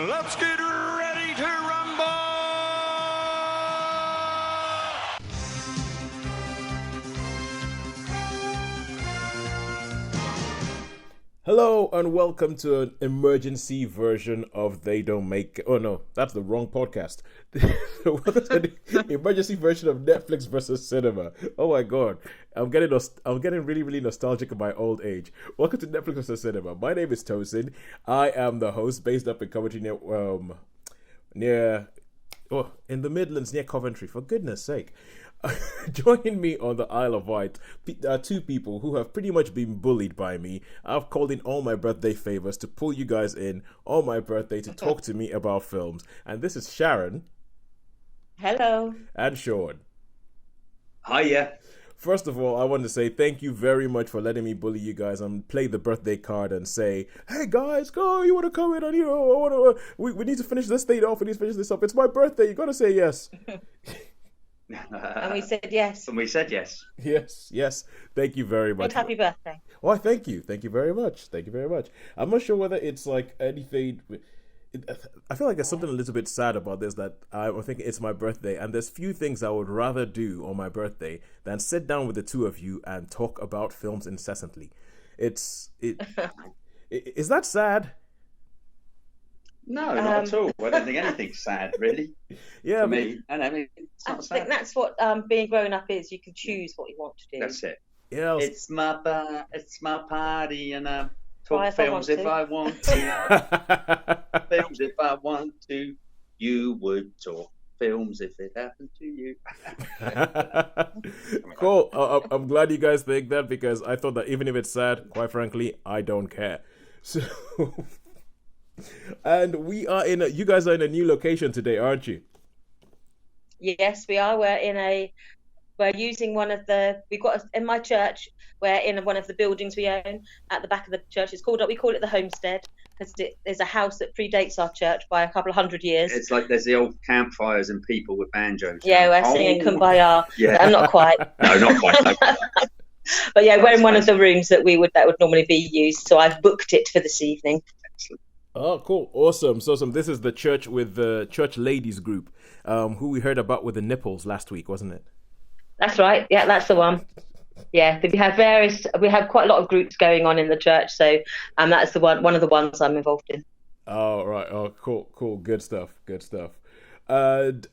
Let's get ready to rumble! Hello and welcome to an emergency version of They Don't Make... Oh no, that's the wrong podcast. Welcome to the emergency version of Netflix versus cinema. Oh my god, I'm getting really nostalgic of my old age. Welcome to Netflix versus cinema. My name is Tosin. I am the host, based up in Coventry in the Midlands near Coventry. For goodness sake. Joining me on the Isle of Wight are two people who have pretty much been bullied by me. I've called in all my birthday favors to pull you guys in on my birthday to talk to me about films. And this is Sharon. Hello. And Sean. Hiya. First of all, I want to say thank you very much for letting me bully you guys and play the birthday card and say, hey guys, go, you want to come in and we need to finish this date off, we need to finish this up. It's my birthday, you got to say yes. And we said yes. And we said yes. Yes. Thank you very much. And happy birthday. Why, thank you. Thank you very much. I'm not sure whether it's like anything... I feel like there's something a little bit sad about this, that I think it's my birthday, and there's few things I would rather do on my birthday than sit down with the two of you and talk about films incessantly. Is that sad? No, not at all. I don't think anything's sad, really. Yeah, for me. And I mean, it's not sad. I think that's what being grown up is. You can choose what you want to do. That's it. Yeah, it's my party, and talk films if I want to. Films if I want to. You would talk films if it happened to you. Cool. I'm glad you guys think that, because I thought that even if it's sad, quite frankly, I don't care. So. And you guys are in a new location today, aren't you? Yes, we are. We're using in my church, we're in one of the buildings we own at the back of the church. We call it the homestead, because there's a house that predates our church by a couple of 100 years. It's like there's the old campfires and people with banjos. Yeah, we're singing Kumbaya. Yeah. I'm not quite. No, not quite. No. But yeah, we're in one of the rooms that would normally be used. So I've booked it for this evening. Excellent. Oh, cool. Awesome. So this is the church with the church ladies group, who we heard about with the nipples last week, wasn't it? That's right. Yeah, that's the one. Yeah, we have quite a lot of groups going on in the church. So that's one of the ones I'm involved in. Oh, right. Oh, cool. Good stuff. And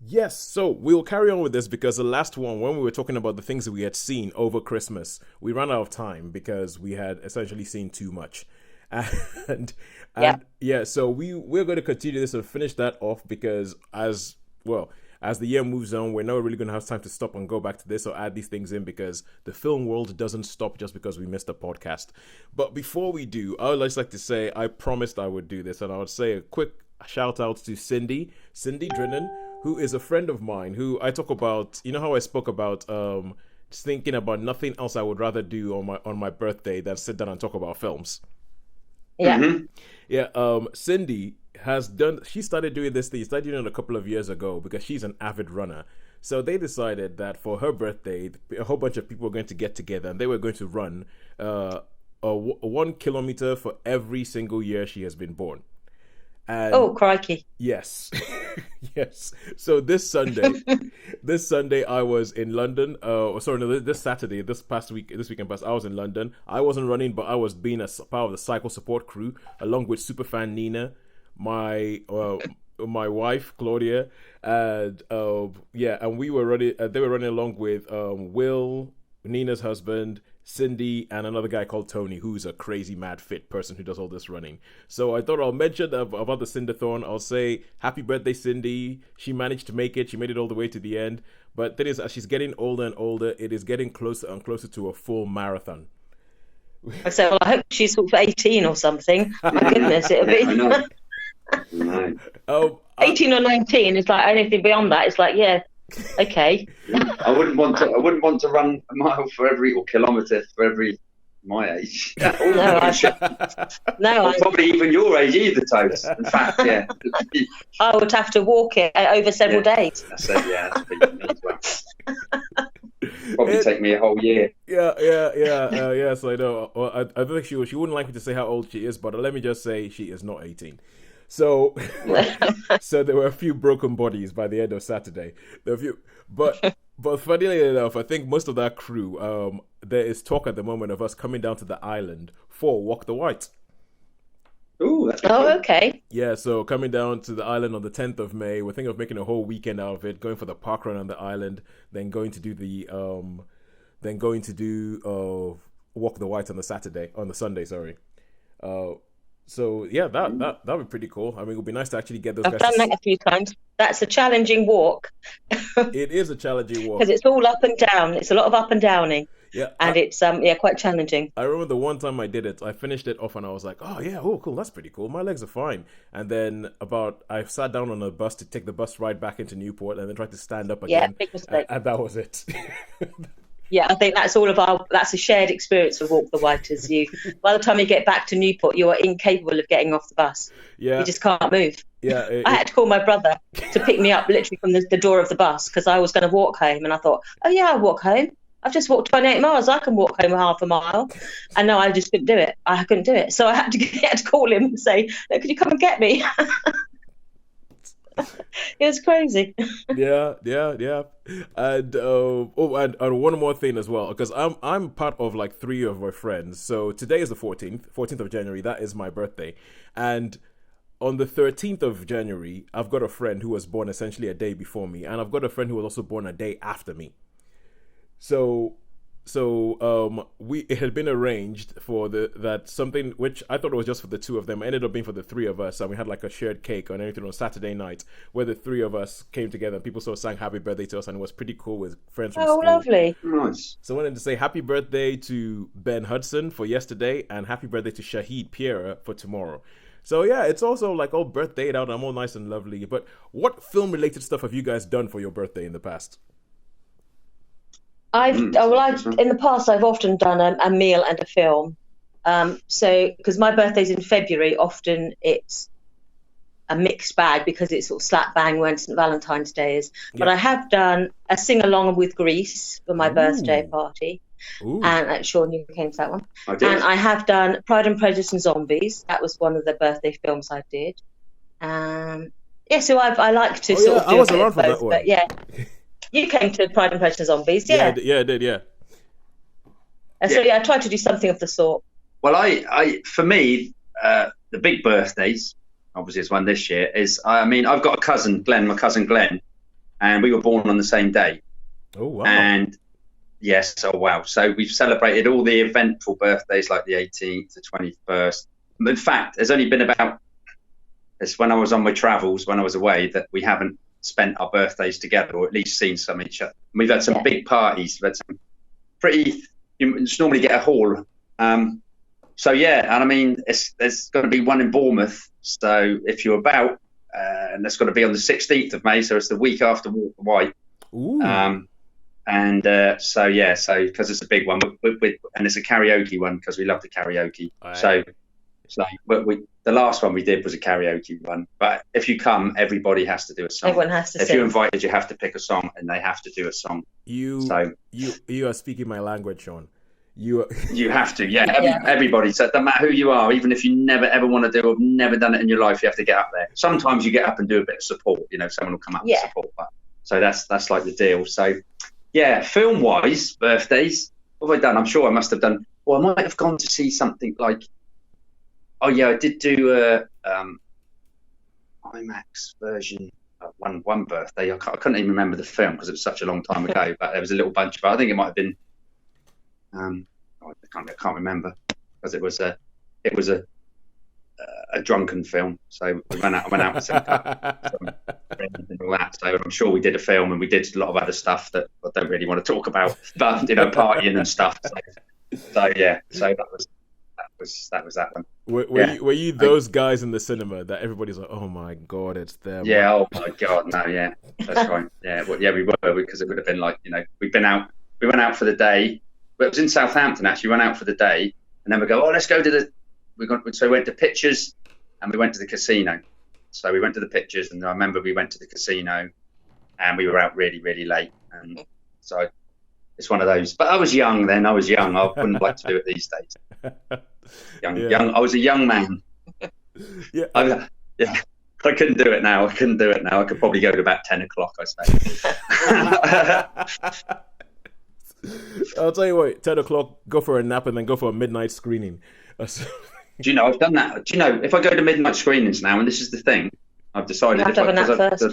yes, so we'll carry on with this, because the last one, when we were talking about the things that we had seen over Christmas, we ran out of time because we had essentially seen too much. And so we're going to continue this and finish that off, because as the year moves on, we're not really going to have time to stop and go back to this or add these things in, because the film world doesn't stop just because we missed a podcast. But before we do, I would just like to say I promised I would do this, and I would say a quick shout out to Cindy Drennan, who is a friend of mine, who I talk about. You know how I spoke about just thinking about nothing else I would rather do on my birthday than sit down and talk about films. Yeah. Mm-hmm. Yeah. Cindy she started doing this thing. She started doing it a couple of years ago because she's an avid runner. So they decided that for her birthday, a whole bunch of people were going to get together and they were going to run 1 kilometer for every single year she has been born. And oh, crikey. Yes. Yes. So this Sunday I was in London. This Saturday, this weekend past, I was in London. I wasn't running, but I was being a part of the cycle support crew along with superfan Nina, my wife Claudia, and and we were running. They were running along with Will, Nina's husband, Cindy, and another guy called Tony, who's a crazy mad fit person who does all this running. So I thought I'll mention about the Cindathon. I'll say happy birthday, Cindy. She managed to make it. She made it all the way to the end. But that is, as she's getting older and older, it is getting closer and closer to a full marathon. I said, well, I hope she's sort of 18 or something. My goodness, it'll be. I know. No. 18 or 19 is like anything beyond that. It's like, yeah, okay. I wouldn't want to run a mile or kilometre for every my age. No, probably even your age either, Toes. In fact, yeah. I would have to walk it over several days. I said, yeah. That's pretty as well. Probably take me a whole year. Yes, I know. Well, I don't think she wouldn't like me to say how old she is, but let me just say she is not 18. So, so there were a few broken bodies by the end of Saturday. There were a few, but funnily enough, I think most of that crew, there is talk at the moment of us coming down to the island for Walk the White. Ooh, that's cool. Okay. Yeah, so coming down to the island on the 10th of May, we're thinking of making a whole weekend out of it, going for the park run on the island, then going to do Walk the White on the Sunday, sorry. So yeah, that'd be pretty cool. I mean, it would be nice to actually get those guys. I've done that a few times. That's a challenging walk. It is a challenging walk because it's all up and down. It's a lot of up and downing. Yeah, and it's quite challenging. I remember the one time I did it, I finished it off and I was like, oh cool, that's pretty cool. My legs are fine. And then I sat down on a bus to take the bus ride back into Newport and then tried to stand up again. Yeah, big mistake. And that was it. Yeah, I think that's that's a shared experience of Walk the White. As by the time you get back to Newport, you are incapable of getting off the bus. Yeah. You just can't move. Yeah, I had to call my brother to pick me up literally from the door of the bus because I was going to walk home. And I thought, I'll walk home. I've just walked 28 miles. I can walk home half a mile. And no, I just couldn't do it. I couldn't do it. So I had to call him and say, could you come and get me? It was crazy. Yeah. And and one more thing as well, because I'm part of like 3 of my friends. So today is the 14th of January. That is my birthday. And on the 13th of January, I've got a friend who was born essentially a day before me. And I've got a friend who was also born a day after me. So it had been arranged for that something which I thought it was just for the 2 of them. It ended up being for the 3 of us, and we had like a shared cake and everything on Saturday night where the 3 of us came together and people sort of sang happy birthday to us, and it was pretty cool with friends from school. Oh, lovely. Nice. So I wanted to say happy birthday to Ben Hudson for yesterday and happy birthday to Shahid Pierre for tomorrow. So yeah, it's also like all birthdayed out. I'm all nice and lovely. But what film-related stuff have you guys done for your birthday in the past? In the past, I've often done a meal and a film. So, because my birthday's in February, often it's a mixed bag because it's sort of slap bang when St. Valentine's Day is. Yeah. But I have done a sing along with Grease for my birthday party. Ooh. And Sean, you came to that one. I did. And I have done Pride and Prejudice and Zombies. That was one of the birthday films I did. So I like to sort of do I was a bit around of for both, that one. but yeah. You came to Pride and Prejudice and Zombies, yeah. I did. So I tried to do something of the sort. Well, for me, the big birthdays, obviously it's one this year, I've got a cousin, Glenn, and we were born on the same day. Oh, wow. And yes, oh, wow. So we've celebrated all the eventful birthdays like the 18th, the 21st. In fact, there's only been it's when I was on my travels, when I was away, that we haven't spent our birthdays together, or at least seen some each other. We've had some big parties. We've had some you just normally get a hall. So yeah, and there's going to be one in Bournemouth. So if you're about, and that's going to be on the 16th of May. So it's the week after Walk the White. Ooh. So because it's a big one, and it's a karaoke one because we love the karaoke. Right. So the last one we did was a karaoke one. But if you come, everybody has to do a song. Everyone has to sing. If you're invited, you have to pick a song, and they have to do a song. You are speaking my language, Sean. You have to, everybody. So it doesn't matter who you are, even if you never ever want to do or never done it in your life, you have to get up there. Sometimes you get up and do a bit of support. Someone will come up and support. But so that's like the deal. So yeah, film-wise, birthdays. What have I done? I'm sure I must have done. Well, I might have gone to see something like. Oh yeah, I did do a IMAX version of one birthday. I couldn't even remember the film because it was such a long time ago. But there was a little bunch of. I think it might have been. I can't remember because it was a drunken film. So I went out with some friends and all that. So I'm sure we did a film and we did a lot of other stuff that I don't really want to talk about. But partying and stuff. So yeah. So that was that one. Were you those guys in the cinema that everybody's like, oh my god, it's them? Yeah. Oh my god, no. Yeah, that's right. Yeah. Well, yeah, we were because it would have been like we went out for the day. But it was in Southampton actually. We went out for the day, and then we go. Oh, let's go to so we went to Pictures, and we went to the casino. So we went to the Pictures, and I remember we went to the casino, and we were out really, really late. And so it's one of those. But I was young then. I wouldn't like to do it these days. Young. I was a young man. Yeah. I couldn't do it now. I could probably go to about 10 o'clock, I suppose. I'll tell you what, 10 o'clock, go for a nap and then go for a midnight screening. Do you know, I've done that. Do you know, if I go to midnight screenings now, and this is the thing, I've decided. You have to have a nap first.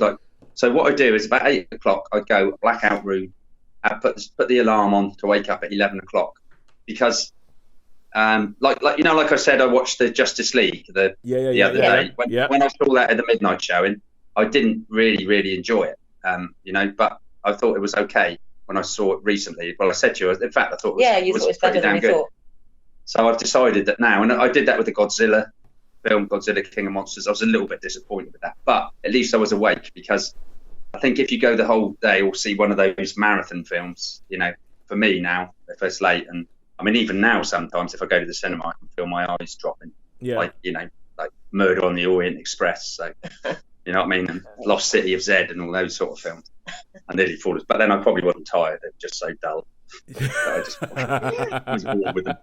So what I do is about 8 o'clock, I go blackout room, I put the alarm on to wake up at 11 o'clock. Because, like I said, I watched the Justice League the other day. When I saw that at the midnight showing, I didn't really enjoy it, but I thought it was okay. When I saw it recently, well, I said to you, in fact, I thought it was better than you thought. So I've decided that now, and I did that with the Godzilla film, Godzilla King of Monsters. I was a little bit disappointed with that, but at least I was awake, because I think if you go the whole day or see one of those marathon films, for me now, if it's late, and I mean, even now, sometimes if I go to the cinema, I can feel my eyes dropping, like Murder on the Orient Express. So, you know what I mean? And Lost City of Z and all those sort of films. I nearly thought it, but then I probably wasn't tired. They're just so dull. I just was bored with them.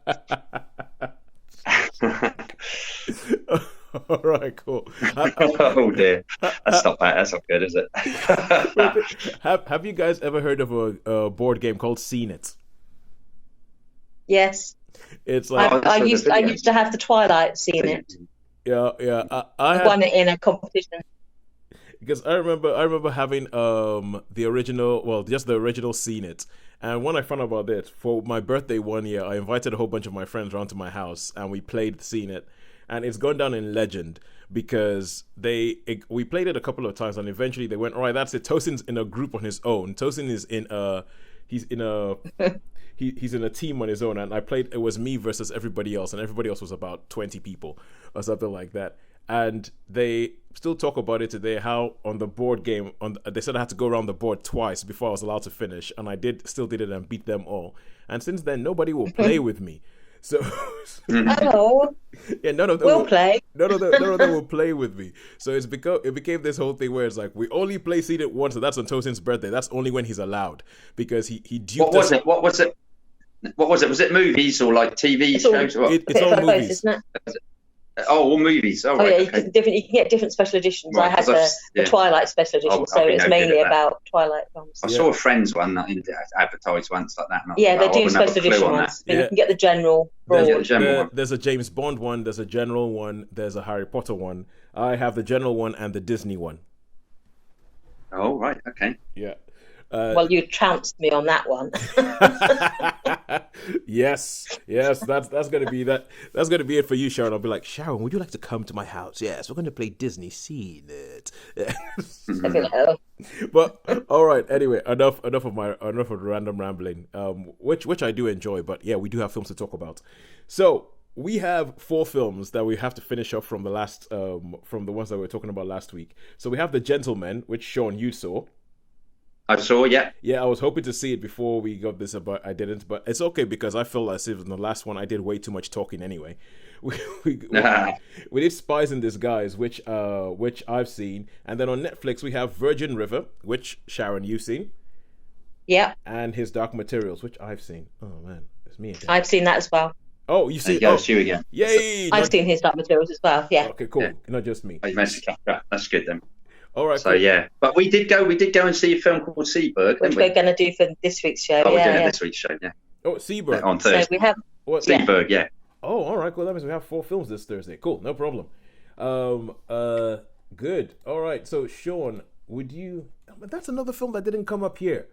All right, cool. Oh dear, that's not bad. That's not good, is it? Have you guys ever heard of a board game called Seen It? Yes. It's like I used to have the Twilight Seen It. Yeah. I won it in a competition. Because I remember having the original Seen It. And when I found out about it, for my birthday one year, I invited a whole bunch of my friends around to my house, and we played Seen It. And it's gone down in legend because we played it a couple of times, and eventually they went, all right, that's it. Tosin's in a group on his own. Tosin is he's in a team on his own, and it was me versus everybody else, and everybody else was about 20 people or something like that. And they still talk about it today, how on the board game, they said I had to go around the board twice before I was allowed to finish, and I still did it and beat them all. And since then, nobody will play with me. So yeah, none of them will play. None of them will play with me. So it became this whole thing where it's like we only play Seen It once, and that's on Tosin's birthday. That's only when he's allowed, because he duped us. What was it? Was it movies or like TV shows? It's all movies, isn't it? All movies. Oh, right, you can get different special editions. Right, I had the Twilight special edition, so it's mainly about Twilight films. I saw a Friends one that advertised once like that. They're doing special edition ones. You can get the general. There's a James Bond one. There's a general one. There's a Harry Potter one. I have the general one and the Disney one. Oh, right. Okay. Yeah. Well, you trounced me on that one. Yes, that's gonna be that. That's gonna be it for you, Sharon. I'll be like, Sharon, would you like to come to my house? Yes, we're gonna play Disney Seen It. But all right. Anyway, enough of random rambling. Which I do enjoy, but yeah, we do have films to talk about. So we have 4 films that we have to finish off from the last from the ones that we were talking about last week. So we have The Gentleman, which Sean, you saw. I saw, yeah. Yeah, I was hoping to see it before we got this, but I didn't. But it's okay because I felt as if in the last one I did way too much talking anyway. We did Spies in Disguise, which I've seen, and then on Netflix we have Virgin River, which Sharon you've seen. Yeah. And His Dark Materials, which I've seen. Oh man, it's me again. I've seen that as well. Oh, you see? It's you again. Yay! I've seen His Dark Materials as well. Yeah. Okay, cool. Yeah. Not just me. Oh, you managed to catch that. That's good then. All right. So cool. yeah, but we did go and see a film called Seabird, which we're going to do for this week's show. We're doing it this week's show, yeah. Oh, Seabird. On Thursday. So we have Seabird, yeah. Oh, all right, cool. That means we have 4 films this Thursday. Cool, no problem. Good. All right. So Sean, would you? That's another film that didn't come up here.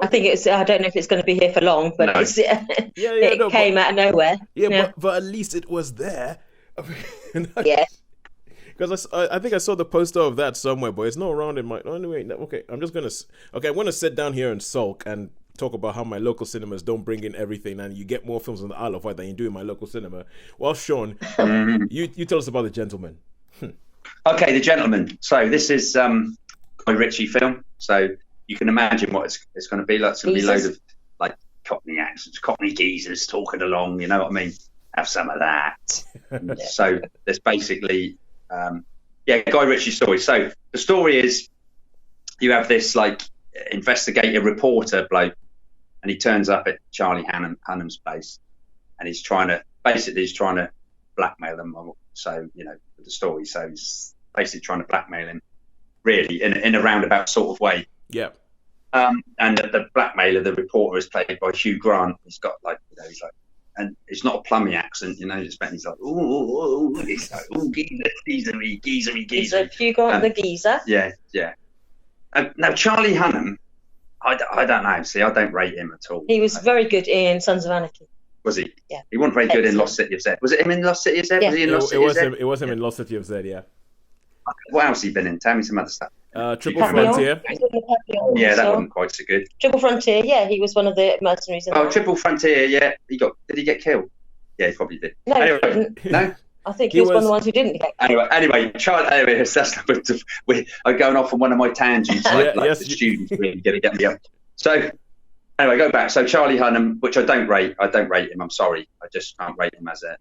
I think it's. I don't know if it's going to be here for long, but no. It came out of nowhere. Yeah. But at least it was there. Yeah. Because I think I saw the poster of that somewhere, but it's not around in my. Oh, anyway, okay. I'm gonna sit down here and sulk and talk about how my local cinemas don't bring in everything, and you get more films on the Isle of Wight than you do in my local cinema. Well, Sean, you tell us about The Gentleman. Okay, The Gentleman. So this is Guy Ritchie film. So you can imagine what it's going to be like. It's going to be loads of like Cockney accents, Cockney geezers talking along. You know what I mean? Have some of that. So there's basically. Guy Ritchie story. So the story is you have this like investigative reporter bloke, and he turns up at Charlie Hunnam's place, and he's trying to blackmail them. So with the story, so he's basically trying to blackmail him, really in a roundabout sort of way. Yeah. And the blackmailer, the reporter, is played by Hugh Grant. He's got he's like, and it's not a plummy accent, he's like, oh, he's like, oh, geezer. He's a Hugh Grant, the geezer. Yeah. Now Charlie Hunnam, I don't know. See, I don't rate him at all. He was very good in Sons of Anarchy. Was he? Yeah. He wasn't very good in Lost City of Z. Was it him in Lost City of Z? Yeah. Was he in Lost City of Z? It was him in Lost City of Z, yeah. What else has he been in? Tell me some other stuff. Triple Frontier. Yeah, that wasn't quite so good. Triple Frontier, yeah, he was one of the mercenaries. Triple Frontier, yeah. Did he get killed? Yeah, he probably did. No, anyway, he didn't. No? I think he was one of the ones who didn't get killed. Anyway, I'm going off on one of my tangents, the students really going to get me up. So, anyway, go back. So Charlie Hunnam, which I don't rate him. I'm sorry, I just can't rate him as an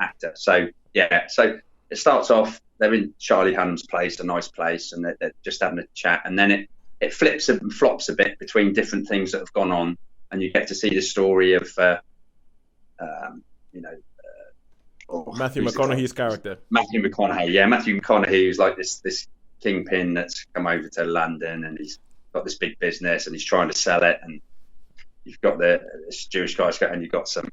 actor. So yeah, so it starts off. They're in Charlie Hunnam's place, a nice place, and they're just having a chat, and then it flips and flops a bit between different things that have gone on, and you get to see the story of Matthew McConaughey's character. Matthew McConaughey, who's like this kingpin that's come over to London, and he's got this big business, and he's trying to sell it, and you've got this Jewish guy, and you've got some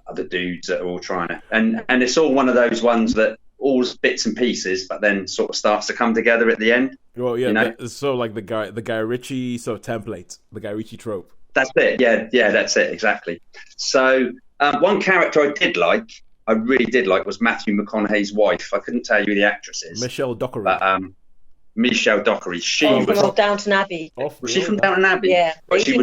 other dudes that are all trying to, and it's all one of those ones that all bits and pieces, but then sort of starts to come together at the end. Well, yeah, so like the Guy Ritchie sort of template, the Guy Ritchie trope. That's it. Yeah, that's it exactly. So one character I really did like was Matthew McConaughey's wife. I couldn't tell you who the actress is. Michelle Dockery. But, Michelle Dockery. She was from Downton Abbey. Was she from Downton Abbey? Yeah. But she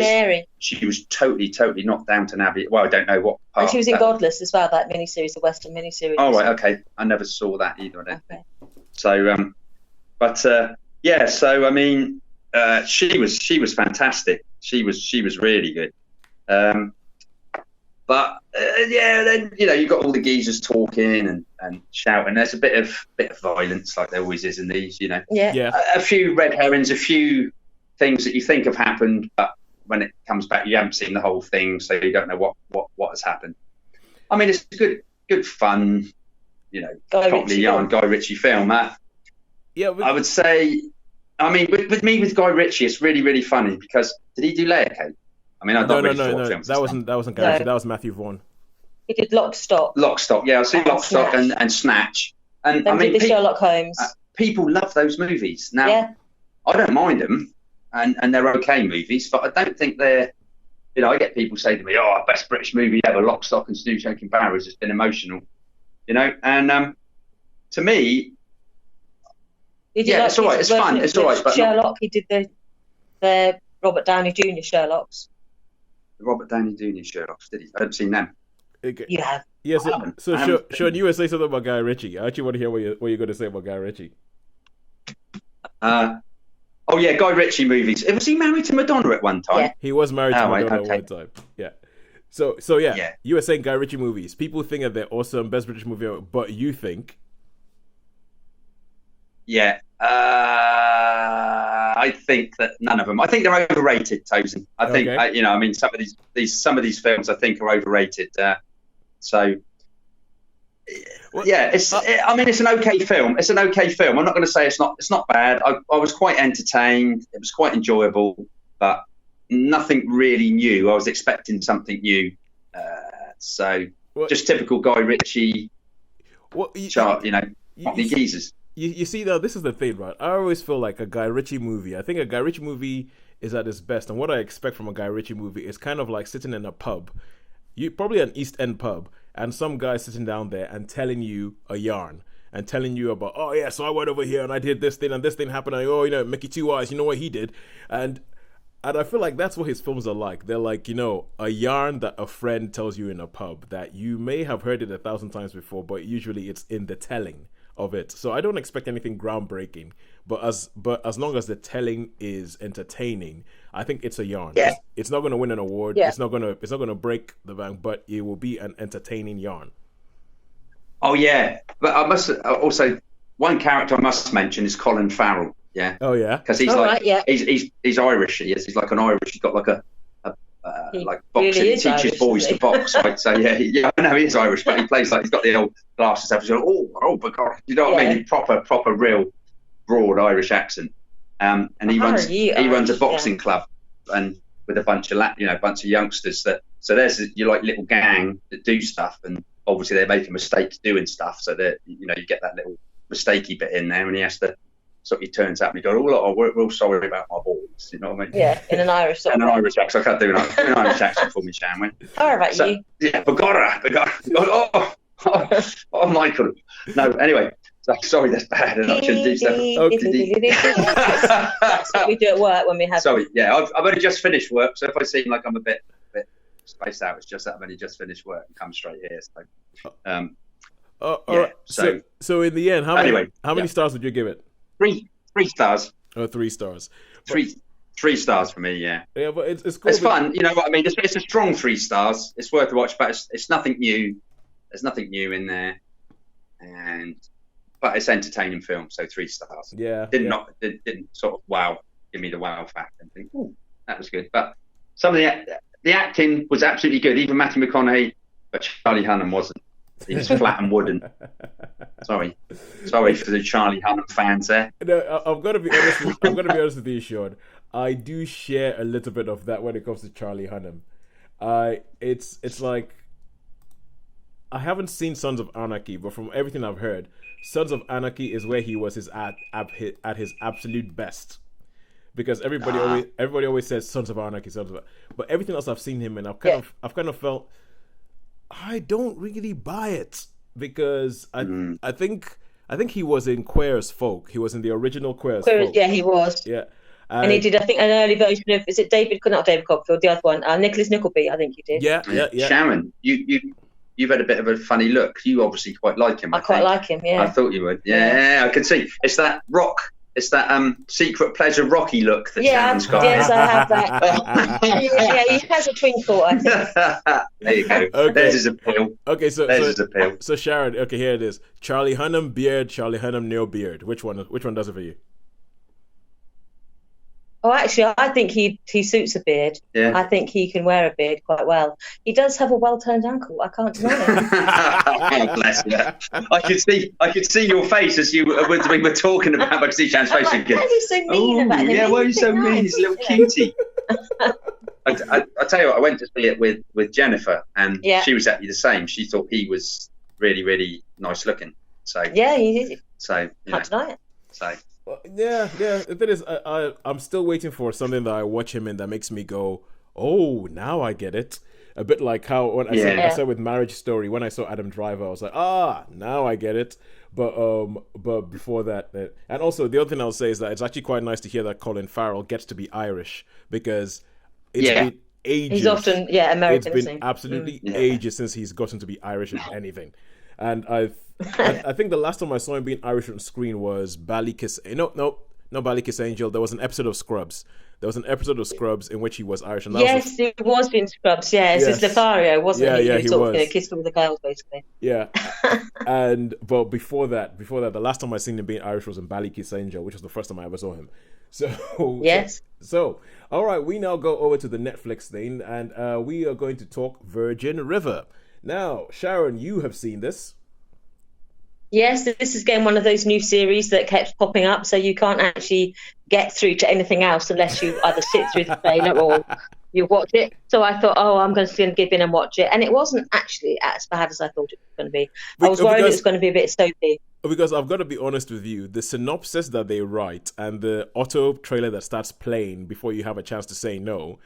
was totally not Downton Abbey. Well, I don't know what part. And she was in Godless as well, that miniseries, the Western miniseries. Oh, right, okay. I never saw that either, I don't think. So, yeah, so I mean, she was fantastic. She was really good. But then you've got all the geezers talking and shouting. There's a bit of violence, like there always is in these. Yeah. A few red herrings, a few things that you think have happened, but when it comes back, you haven't seen the whole thing, so you don't know what has happened. I mean, it's a good fun, Guy Ritchie film. Yeah, I would say. I mean, with Guy Ritchie, it's really, really funny because did he do Layer Cake? I mean, No. That wasn't Guy Ritchie. That was Matthew Vaughn. He did Lock, Stock. Yeah, I've seen Lock, Stock and Snatch. And then I mean, Sherlock Holmes. People love those movies. Now, I don't mind them, and they're okay movies, but I don't think they're. I get people say to me, "Oh, best British movie ever, Lock, Stock and Two Smoking Barrels." It's been emotional, and to me. It's all right. It's fun. It's all right. But Sherlock, he did the Robert Downey Jr. Sherlocks. The Robert Downey Jr. Sherlocks, did he? I haven't seen them. You have. Yes. So, Sean, you were saying something about Guy Ritchie. I actually want to hear what you're going to say about Guy Ritchie. Guy Ritchie movies. Was he married to Madonna at one time? Yeah. He was married to Madonna at one time. Yeah. So yeah, you were saying Guy Ritchie movies. People think that they're awesome, best British movie ever, but you think. Yeah, I think that none of them. I think they're overrated, Tosin. I think I mean some of these films I think are overrated. I mean it's an okay film. It's an okay film. I'm not going to say it's not bad. I was quite entertained. It was quite enjoyable, but nothing really new. I was expecting something new. Just typical Guy Ritchie. Geezers. You see, though, this is the thing, right? I always feel like a Guy Ritchie movie. I think a Guy Ritchie movie is at its best, and what I expect from a Guy Ritchie movie is kind of like sitting in a pub, probably an East End pub, and some guy sitting down there and telling you a yarn and telling you about, oh yeah, so I went over here and I did this thing and this thing happened, and Mickey Two Eyes, you know what he did, and I feel like that's what his films are like. They're like, a yarn that a friend tells you in a pub that you may have heard it 1,000 times before, but usually it's in the telling of it. So I don't expect anything groundbreaking, but as long as the telling is entertaining, I think it's a yarn. Yeah. It's not going to win an award. Yeah. It's not going to break the bank, but it will be an entertaining yarn. Oh yeah, but I must also one character I must mention is Colin Farrell. Yeah. Oh yeah. Because he's Right, yeah. he's Irish. He is. He's like an Irish. He's got like a He like boxing. really He is teaches Irish, boys isn't to he? box, right? So yeah, I know he is Irish, but he plays like he's got the old glasses up. He's like, oh my God, you know what I Yeah. mean? Proper, real broad Irish accent. And he runs a boxing club, and with a bunch of bunch of youngsters so there's you like little gang that do stuff, and obviously they make mistakes doing stuff, so that you get that little mistakey bit in there, and he has to he turns up and he goes, we're real sorry about my balls, you know what I mean? Yeah, in an Irish sort and of an way. Irish accent. I can't do an Irish accent for me, Shannon. How about So, you? yeah, Begorra. Oh, Michael. No, anyway, sorry, that's bad, and I shouldn't do stuff. That's what we do at work when we have. Sorry, yeah, I've only just finished work, so if I seem like I'm a bit spaced out, it's just that I've only just finished work and come straight here. So, Right. So in the end, how many stars would you give it? Three stars. Oh, 3 stars. Three stars for me, yeah. Yeah, but it's cool. It's fun, you know what I mean? It's a strong 3 stars. It's worth a watch, but it's nothing new. There's nothing new in there, but it's entertaining film, so 3 stars. Yeah. Didn't sort of give me the wow factor and think, oh, that was good. But some of the acting was absolutely good. Even Matthew McConaughey, but Charlie Hunnam wasn't. He was flat and wooden. Sorry for the Charlie Hunnam fans there. No, I've got to be honest with you, Sean. I do share a little bit of that when it comes to Charlie Hunnam. It's like I haven't seen Sons of Anarchy, but from everything I've heard, Sons of Anarchy is where he was at his absolute best. Because everybody always says Sons of Anarchy, but everything else I've seen him in, I've kind of felt I don't really buy it, because I think he was in Queer as Folk. He was in the original Queer as Folk. Yeah, he was. Yeah. And he did, I think, an early version of, is it not David Copperfield, the other one, Nicholas Nickleby, I think he did. Yeah. Sharon, you've had a bit of a funny look. You obviously quite like him. I quite like him, yeah. I thought you would. Yeah, I can see. It's that rock. It's that secret pleasure Rocky look that Sharon's got. Yes, I have that. Yeah, he has a twinkle, I think. There you go. Okay. There's his appeal. Okay, so his appeal. So Sharon, okay, here it is. Charlie Hunnam beard, Charlie Hunnam no beard. Which one does it for you? Oh, actually, I think he suits a beard. Yeah. I think he can wear a beard quite well. He does have a well-turned ankle. I can't deny it. Oh, bless you. I could see your face as we were talking about Maxine Chan's face. Why are you so mean about him? Yeah, why are you so mean? He's a little cutie. I tell you what, I went to see it with Jennifer, and she was exactly the same. She thought he was really, really nice looking. So yeah, he is. So Can't deny it. So. Yeah. The thing is, I'm still waiting for something that I watch him in that makes me go, oh, now I get it. A bit like how when I said with Marriage Story, when I saw Adam Driver, I was like, now I get it. But before that, and also the other thing I'll say is that it's actually quite nice to hear that Colin Farrell gets to be Irish, because it's been ages. He's often American. It's been absolutely ages since he's gotten to be Irish in anything, and I think the last time I saw him being Irish on screen was Ballykiss. No, Ballykiss Angel. There was an episode of Scrubs. In which he was Irish. And it was in Scrubs. Yeah, it's Lothario, wasn't he? He was. Kissed all the girls, basically. Yeah, but before that, the last time I seen him being Irish was in Ballykiss Angel, which was the first time I ever saw him. So yes. So all right, we now go over to the Netflix thing, and we are going to talk Virgin River. Now, Sharon, you have seen this. Yes, this is again one of those new series that kept popping up, so you can't actually get through to anything else unless you either sit through the trailer or you watch it. So I thought, I'm going to give in and watch it. And it wasn't actually as bad as I thought it was going to be. I was worried it was going to be a bit soapy. Because I've got to be honest with you, the synopsis that they write and the auto trailer that starts playing before you have a chance to say no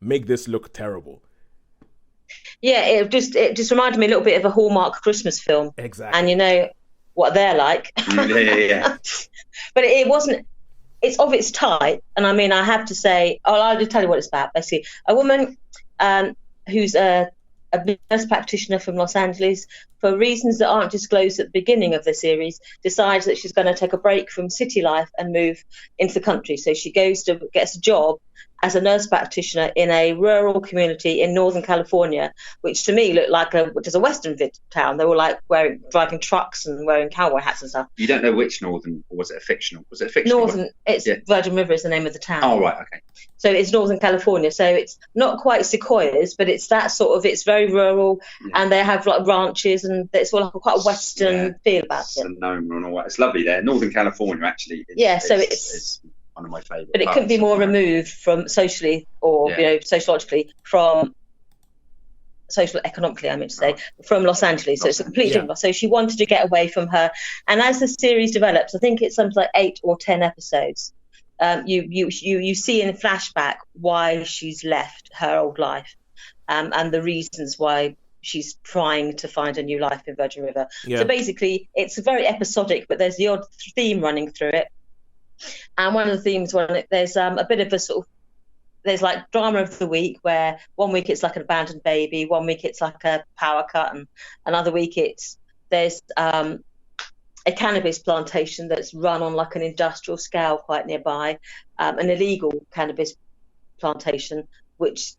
make this look terrible. Yeah, it just reminded me a little bit of a Hallmark Christmas film. Exactly. And you know what they're like. Yeah. But it wasn't. It's of its type, and I mean, I have to say, I'll just tell you what it's about. Basically, a woman who's a nurse practitioner from Los Angeles, for reasons that aren't disclosed at the beginning of the series, decides that she's going to take a break from city life and move into the country. So she gets a job as a nurse practitioner in a rural community in Northern California, which to me looked like which is a Western town. They were like driving trucks and wearing cowboy hats and stuff. You don't know which Northern, or was it a fictional? Was it a fictional? Northern, it's Virgin River is the name of the town. Oh, right, okay. So it's Northern California. So it's not quite sequoias, but it's that sort of, it's very rural, and they have like ranches, and it's all like quite a Western feel about it. Sonoma and all that. It's lovely there. Northern California, actually. It's one of my favourite. But it couldn't be more removed from socially or sociologically from economically, I meant to say, from Los Angeles. So it's a completely different. So she wanted to get away from her, and as the series develops, I think it's something like 8 or 10 episodes. You see in flashback why she's left her old life, and the reasons why she's trying to find a new life in Virgin River. So basically, it's very episodic, but there's the odd theme running through it. And one of the themes, there's a bit of a sort of, there's like drama of the week, where one week it's like an abandoned baby, one week it's like a power cut, and another week there's a cannabis plantation that's run on like an industrial scale quite nearby, an illegal cannabis plantation, which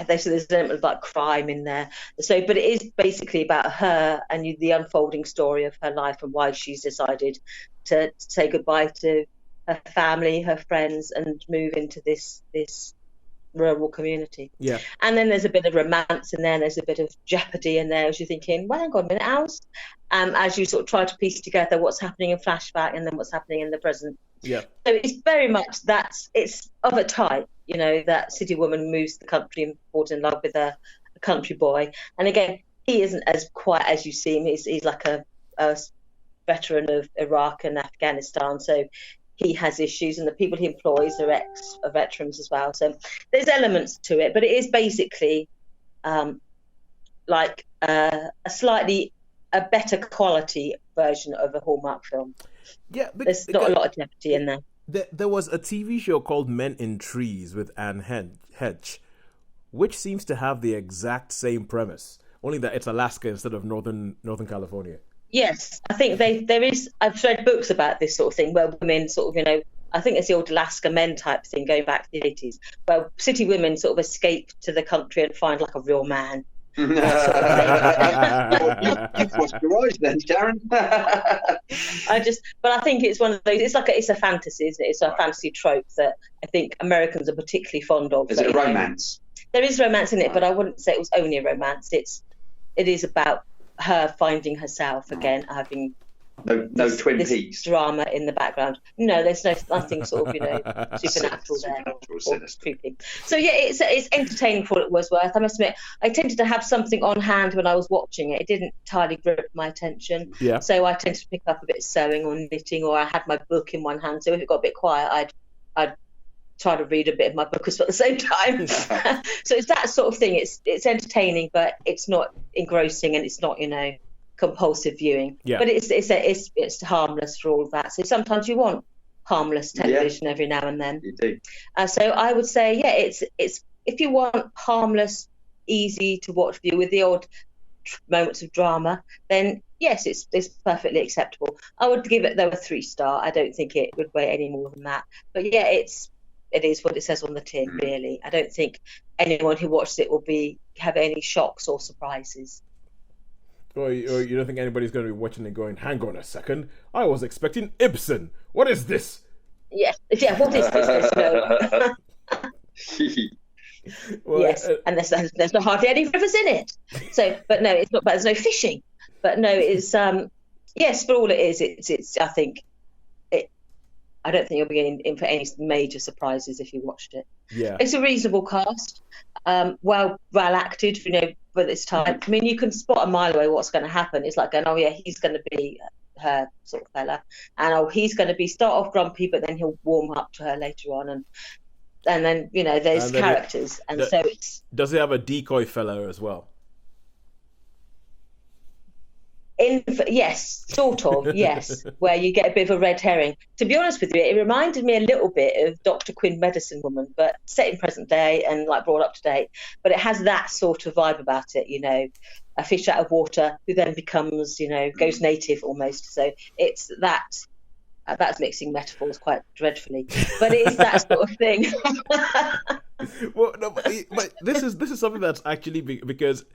there's an element of like crime in there. So, but it is basically about her and the unfolding story of her life and why she's decided to say goodbye to her family, her friends, and move into this rural community. Yeah. And then there's a bit of romance in there, and there's a bit of jeopardy in there, as you're thinking, well, hang on a minute, as you sort of try to piece together what's happening in flashback and then what's happening in the present. Yeah. So it's very much it's of a type, that city woman moves to the country and falls in love with a country boy. And again, he isn't as quiet as you see him. He's like a veteran of Iraq and Afghanistan, so he has issues, and the people he employs are ex-veterans as well. So there's elements to it, but it is basically like a better quality version of a Hallmark film. Yeah, there's not a lot of jeopardy in there. There was a TV show called Men in Trees with Anne Hedge, which seems to have the exact same premise, only that it's Alaska instead of Northern California. Yes, I think there is. I've read books about this sort of thing where women sort of, I think it's the old Alaska Men type thing going back to the 80s, where city women sort of escape to the country and find like a real man. You've lost your eyes then, Sharon. But I think it's one of those. It's a fantasy, isn't it? It's a fantasy trope that I think Americans are particularly fond of. Is it a romance? There is romance in it, but I wouldn't say it was only a romance. It is about her finding herself again, having no Twin Peaks drama in the background. No, there's nothing sort of supernatural there or creepy. So yeah, it's entertaining for what it was worth. I must admit, I tended to have something on hand when I was watching it. It didn't entirely grip my attention. Yeah. So I tended to pick up a bit of sewing or knitting, or I had my book in one hand. So if it got a bit quiet, I'd try to read a bit of my book at the same time. So it's that sort of thing. It's entertaining, but it's not engrossing, and it's not compulsive viewing. Yeah. But it's harmless for all of that. So sometimes you want harmless television every now and then. You do. So I would say, it's if you want harmless, easy to watch view with the odd moments of drama, then yes, it's perfectly acceptable. I would give it though a 3-star. I don't think it would weigh any more than that. But yeah, it is what it says on the tin, really. I don't think anyone who watches it will have any shocks or surprises. Or you don't think anybody's going to be watching it going, hang on a second, I was expecting Ibsen. What is this? Yes, yeah, what is this? No. Well, yes, and there's not hardly any rivers in it. So, but no, it's not. But there's no fishing. But no, it's yes, for all it is, it's. I think I don't think you'll be in for any major surprises if you watched it. Yeah, it's a reasonable cast, well acted, for this time. I mean, you can spot a mile away what's going to happen. It's like going, oh yeah, he's going to be her sort of fella, and he's going to start off grumpy, but then he'll warm up to her later on, and then there's characters, so it's. Does he have a decoy fellow as well? Yes, sort of, yes, where you get a bit of a red herring. To be honest with you, it reminded me a little bit of Dr. Quinn Medicine Woman, but set in present day and like brought up to date. But it has that sort of vibe about it, a fish out of water who then becomes, goes native almost. So it's that That's mixing metaphors quite dreadfully, but it is that sort of thing. Well, no, but this is something that's actually because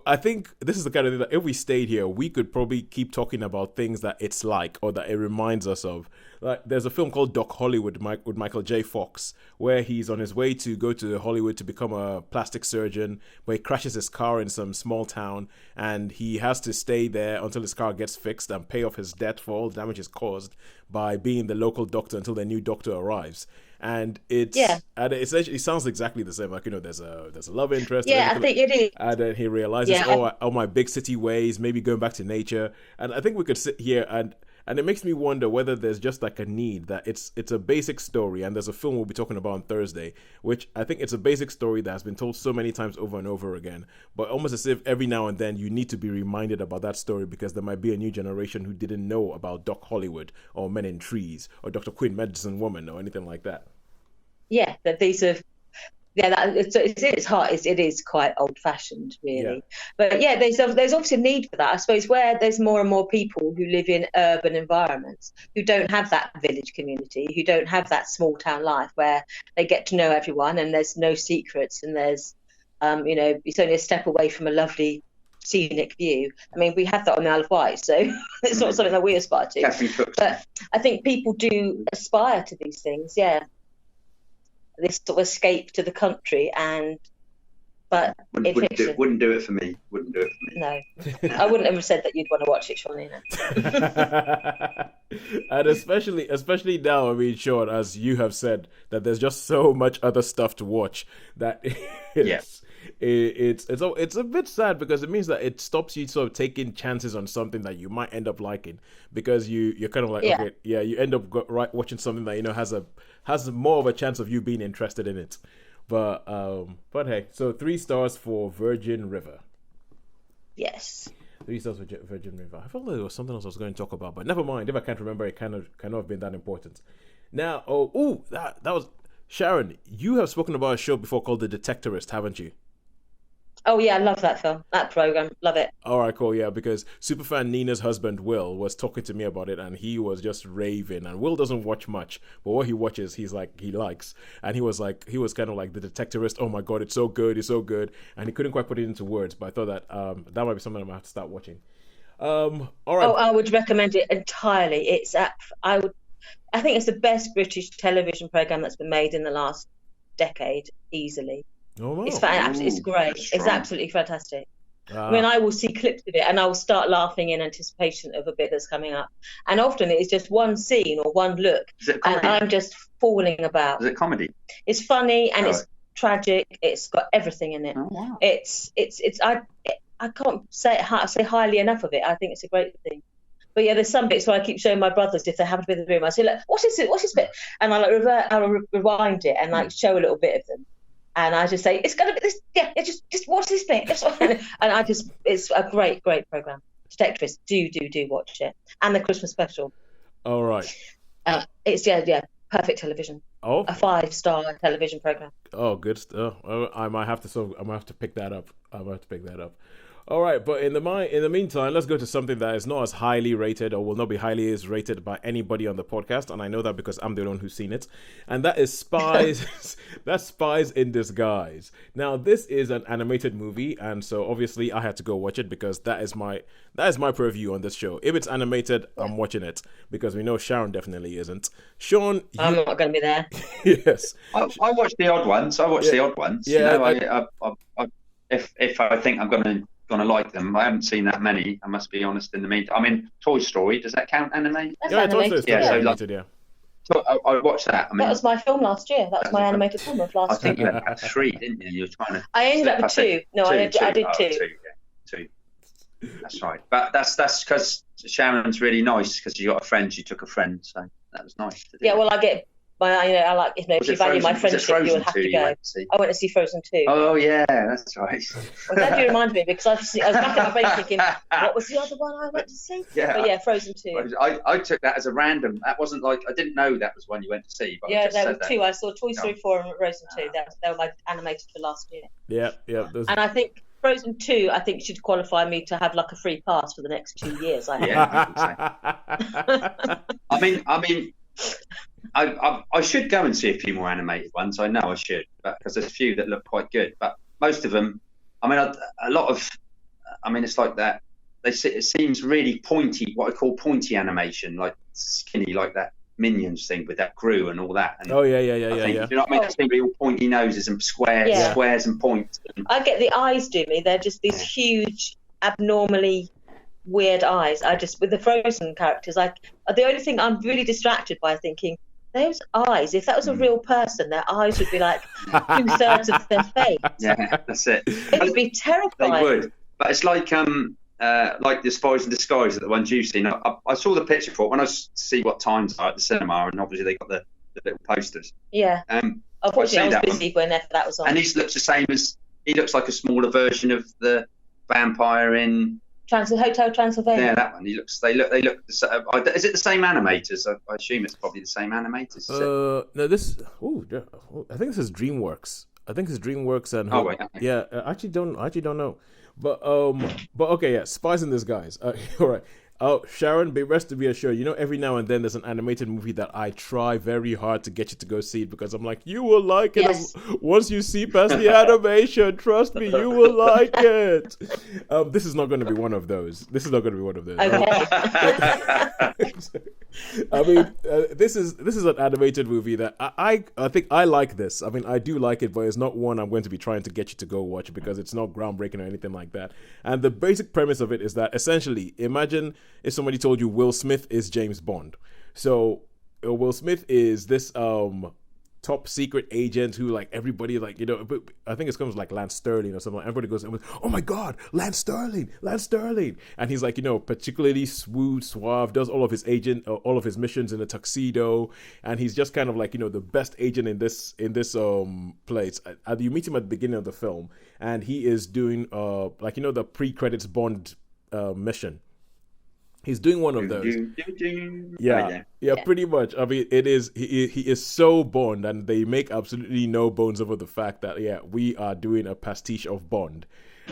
I think this is the kind of thing that if we stayed here, we could probably keep talking about things that it's like or that it reminds us of. Like, there's a film called Doc Hollywood with Michael J. Fox, where he's on his way to go to Hollywood to become a plastic surgeon, but he crashes his car in some small town, and he has to stay there until his car gets fixed and pay off his debt for all the damages caused by being the local doctor until the new doctor arrives. And it essentially sounds exactly the same. Like, there's a love interest. Yeah, I think it is. And then he realizes, all my big city ways, maybe going back to nature. And I think we could sit here and it makes me wonder whether there's just like a need that it's a basic story. And there's a film we'll be talking about on Thursday, which I think it's a basic story that has been told so many times over and over again. But almost as if every now and then you need to be reminded about that story because there might be a new generation who didn't know about Doc Hollywood or Men in Trees or Dr. Quinn, Medicine Woman or anything like that. Yeah, that these are. Yeah, it's hard. It is quite old-fashioned, really. Yeah. But yeah, there's obviously a need for that. I suppose where there's more and more people who live in urban environments who don't have that village community, who don't have that small town life where they get to know everyone and there's no secrets and there's, it's only a step away from a lovely scenic view. I mean, we have that on the Isle of Wight, so it's not something that we aspire to. But I think people do aspire to these things, yeah. This sort of escape to the country, but wouldn't do it for me. No, I wouldn't have said that you'd want to watch it, Sean. And especially now, I mean, Sean, as you have said, that there's just so much other stuff to watch that it's a bit sad because it means that it stops you sort of taking chances on something that you might end up liking because you're kind of like you end up watching something that has more of a chance of you being interested in it. But hey, so 3 stars for Virgin River. Yes. 3 stars for Virgin River. I felt like there was something else I was going to talk about, but never mind. If I can't remember, it cannot have been that important. Now, that was Sharon. You have spoken about a show before called The Detectorist, haven't you? Oh yeah, I love that film, that program, love it. All right, cool, yeah, because superfan Nina's husband Will was talking to me about it, and he was just raving. And Will doesn't watch much, but what he watches, he likes. And he was kind of like The Detectorist. Oh my god, it's so good, and he couldn't quite put it into words. But I thought that that might be something I might have to start watching. All right. Oh, I would recommend it entirely. I think it's the best British television program that's been made in the last decade, easily. Oh, wow. It's great. It's absolutely fantastic. I mean, I will see clips of it and I will start laughing in anticipation of a bit that's coming up. And often it's just one scene or one look, and I'm just falling about. Is it comedy? It's funny and it's tragic. It's got everything in it. Oh, wow. I can't say highly enough of it. I think it's a great thing. But yeah, there's some bits where I keep showing my brothers if they haven't been in the room. I say, look, what's this bit? And I rewind it and show a little bit of them. And I just say, it's going to be this, yeah, just watch this bit. And it's a great program. Detectorist, do watch it. And the Christmas special. All right. It's, perfect television. Oh. A 5-star television program. Oh, good stuff. I might have to pick that up. All right, but in the meantime, let's go to something that is not as highly rated or will not be highly as rated by anybody on the podcast, and I know that because I'm the one who's seen it, and that is Spies. That's Spies in Disguise. Now, this is an animated movie, and so obviously I had to go watch it because that is my purview on this show. If it's animated, I'm watching it because we know Sharon definitely isn't. Sean, I'm not going to be there. Yes, I watch the odd ones. Yeah, if I think I'm going to like them. I haven't seen that many, I must be honest. In the meantime, I mean, Toy Story, does that count anime? Toy Story. So I watched that. I mean, that was my film last year. That was my animated film of last year. I think you had 3, didn't you? You were trying to. I ended up with 2. No, I did 2. Two. That's right. But that's because Sharon's really nice because you got a friend. She took a friend, so that was nice. Yeah, well, I get. I like, if you value my friendship, you will have to go. I went to see Frozen 2. Oh, yeah, that's right. I'm glad you reminded me because I was back in my brain thinking, what was the other one I went to see? Yeah, but yeah, Frozen 2. I took that as a random. That wasn't like, I didn't know that was one you went to see. But yeah, there were 2. I saw Toy Story 4 and Frozen 2. They were my animated for last year. Yeah. And I think Frozen 2, I think, should qualify me to have like a free pass for the next 2 years. I think. Yeah, I think so. I mean, I should go and see a few more animated ones. I know I should, because there's a few that look quite good. But most of them, I mean, a lot of, I mean, it's like that. It seems really pointy, what I call pointy animation, like skinny, like that Minions thing with that Gru and all that. And yeah. You know what I mean? That's really all pointy noses and squares and points. I get the eyes do me. They're just these huge, abnormally weird eyes. With the Frozen characters, the only thing I'm really distracted by thinking, those eyes, if that was a real person, their eyes would be like 2/3 of their face. Yeah, that's it. It would be terrifying. They would. But it's like the Spies in Disguise, the ones you've seen. I saw the picture for it when I see what times are at the cinema, and obviously they got the little posters. Yeah. Unfortunately, I was busy whenever that was on. And he looks like a smaller version of the vampire in Hotel Transylvania. Yeah, that one. They look. Is it the same animators? I assume it's probably the same animators. No, this. I think this is DreamWorks. I think it's DreamWorks and. Oh wait. Okay. Yeah, I actually don't know. But okay, yeah, Spies in Disguise. All right. Oh, Sharon, rest to be assured. You know, every now and then there's an animated movie that I try very hard to get you to go see it because I'm like, you will like it. Yes. Once you see past the animation, trust me, you will like it. This is not going to be one of those. Okay. I mean, this is an animated movie that I think I like this. I mean, I do like it, but it's not one I'm going to be trying to get you to go watch because it's not groundbreaking or anything like that. And the basic premise of it is that essentially, imagine if somebody told you Will Smith is James Bond. So Will Smith is this top secret agent who like everybody like, you know, I think it's comes like Lance Sterling or something. Everybody goes, oh my God, Lance Sterling. And he's like, you know, particularly suave, does all of his missions in a tuxedo. And he's just kind of like, you know, the best agent in this place. You meet him at the beginning of the film and he is doing like, you know, the pre-credits Bond mission. He's doing one of those. Yeah, pretty much. I mean, it is. He is so Bond, and they make absolutely no bones over the fact that we are doing a pastiche of Bond,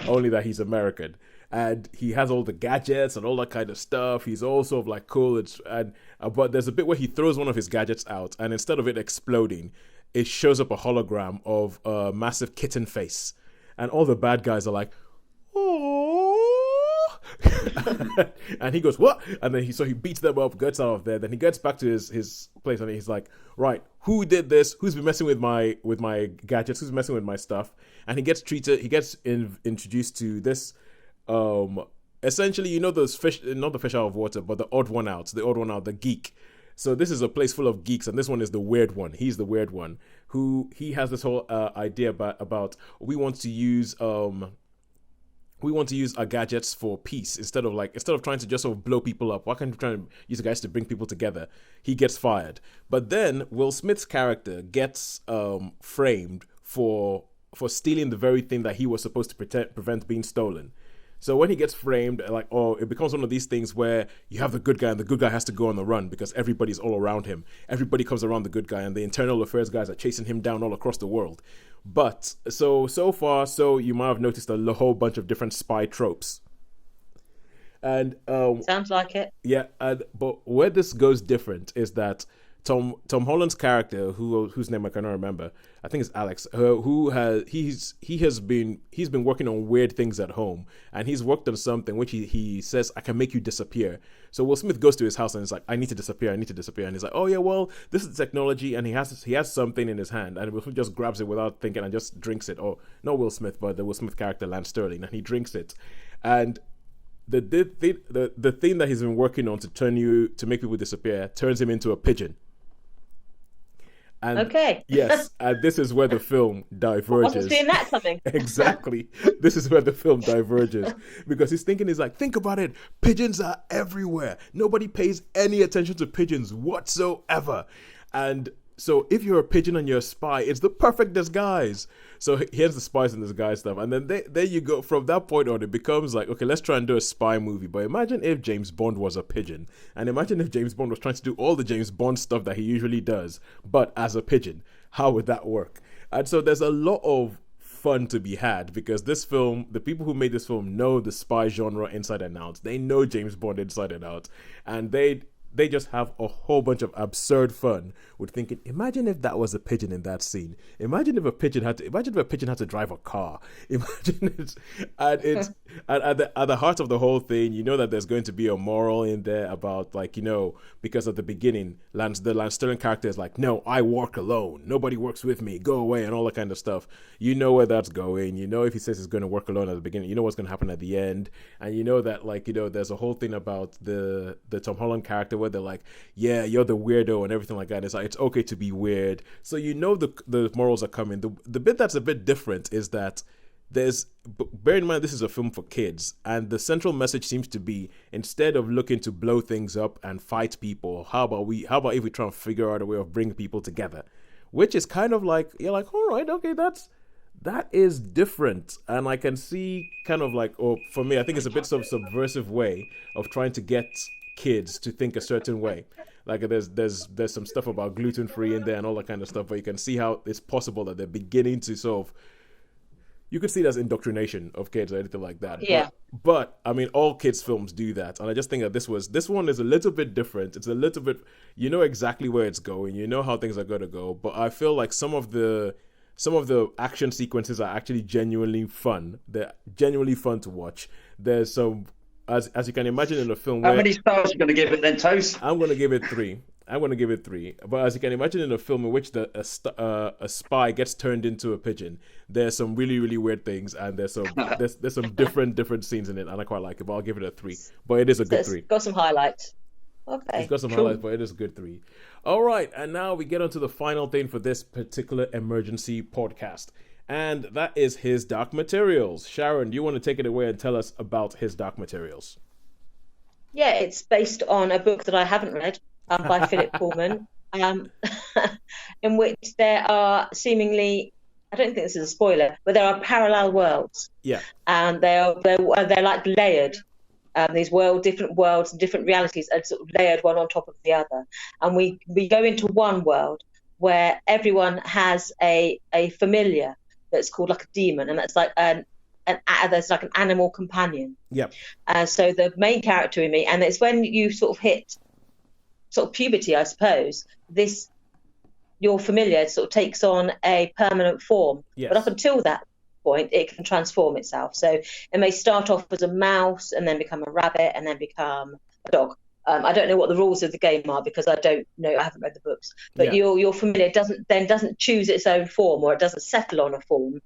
only that he's American, and he has all the gadgets and all that kind of stuff. He's all sort of like cool. But there's a bit where he throws one of his gadgets out, and instead of it exploding, it shows up a hologram of a massive kitten face, and all the bad guys are like, oh. And he goes, what? And then he beats them up, gets out of there. Then he gets back to his place and he's like, right, who did this? Who's been messing with my gadgets? Who's messing with my stuff? And he gets introduced to this essentially, you know, those fish, not the fish out of water, but the odd one out, the geek. So this is a place full of geeks, and this one is the weird one. He's the weird one who he has this whole idea about we want to use our gadgets for peace instead of trying to just sort of blow people up. Why can't you try and use the guys to bring people together? He gets fired. But then Will Smith's character gets framed for stealing the very thing that he was supposed to prevent being stolen. So when he gets framed, it becomes one of these things where you have the good guy and the good guy has to go on the run because everybody's all around him. Everybody comes around the good guy and the internal affairs guys are chasing him down all across the world. But so far, you might have noticed a whole bunch of different spy tropes. And sounds like it. Yeah, but where this goes different is that Tom Holland's character, whose name I cannot remember, I think it's Alex, he's been working on weird things at home, and he's worked on something which he says, I can make you disappear. So Will Smith goes to his house and is like, I need to disappear, and he's like, oh yeah, well, this is the technology, and he has something in his hand, and Will Smith just grabs it without thinking and just drinks it. Oh, not Will Smith, but the Will Smith character, Lance Sterling, and he drinks it, and the thing that he's been working on to make people disappear turns him into a pigeon. And okay. Yes, and this is where the film diverges. I wasn't seeing that coming. Exactly. This is where the film diverges. Because he's like, think about it. Pigeons are everywhere. Nobody pays any attention to pigeons whatsoever. And so if you're a pigeon and you're a spy, it's the perfect disguise. So here's the Spies in Disguise stuff. And then there you go. From that point on, it becomes like, okay, let's try and do a spy movie. But imagine if James Bond was a pigeon. And imagine if James Bond was trying to do all the James Bond stuff that he usually does, but as a pigeon. How would that work? And so there's a lot of fun to be had, because this film, the people who made this film know the spy genre inside and out. They know James Bond inside and out, and they just have a whole bunch of absurd fun with thinking, imagine if that was a pigeon in that scene. Imagine if a pigeon had to drive a car. Imagine it. And it's at the heart of the whole thing, you know that there's going to be a moral in there about, like, you know, because at the beginning, the Lance Sterling character is like, no, I work alone. Nobody works with me. Go away, and all that kind of stuff. You know where that's going. You know, if he says he's going to work alone at the beginning, you know what's going to happen at the end. And you know that, like, you know, there's a whole thing about the Tom Holland character where they're like, yeah, you're the weirdo and everything like that. It's like, it's okay to be weird. So you know the morals are coming. The bit that's a bit different is that bear in mind this is a film for kids, and the central message seems to be, instead of looking to blow things up and fight people, how about if we try and figure out a way of bringing people together, which is kind of like, you're like, all right, okay, that is different. And I can see kind of like, or for me, I think it's a bit of a subversive way of trying to get kids to think a certain way. Like there's some stuff about gluten-free in there and all that kind of stuff, but you can see how it's possible that they're beginning to sort of, you could see it as indoctrination of kids or anything like that. Yeah. But I mean, all kids films do that, and I just think that this one is a little bit different. It's a little bit, you know exactly where it's going, you know how things are going to go. But I feel like some of the action sequences are actually genuinely fun. They're genuinely fun to watch. There's some, as you can imagine, in a film. How many stars are you going to give it then, Tosin? I'm going to give it 3. But as you can imagine, in a film in which a spy gets turned into a pigeon, there's some really, really weird things, and there's some different scenes in it, and I quite like it. But I'll give it a 3. But it is a good 3. Got some highlights. Okay. It's got some highlights, but it is a good 3. All right, and now we get on to the final thing for this particular emergency podcast, and that is His Dark Materials. Sharon, do you want to take it away and tell us about His Dark Materials? Yeah, it's based on a book that I haven't read, by Philip Pullman, in which there are seemingly, I don't think this is a spoiler, but there are parallel worlds. Yeah. And they're like layered. These different worlds and different realities are sort of layered one on top of the other. And we go into one world where everyone has a familiar that's called like a demon, and that's like there's like an animal companion. Yeah. So the main character in me, and it's when you sort of hit sort of puberty, I suppose, your familiar sort of takes on a permanent form. Yes. But up until that point, it can transform itself. So it may start off as a mouse and then become a rabbit and then become a dog. I don't know what the rules of the game are because I don't know. I haven't read the books. But your familiar doesn't choose its own form, or it doesn't settle on a form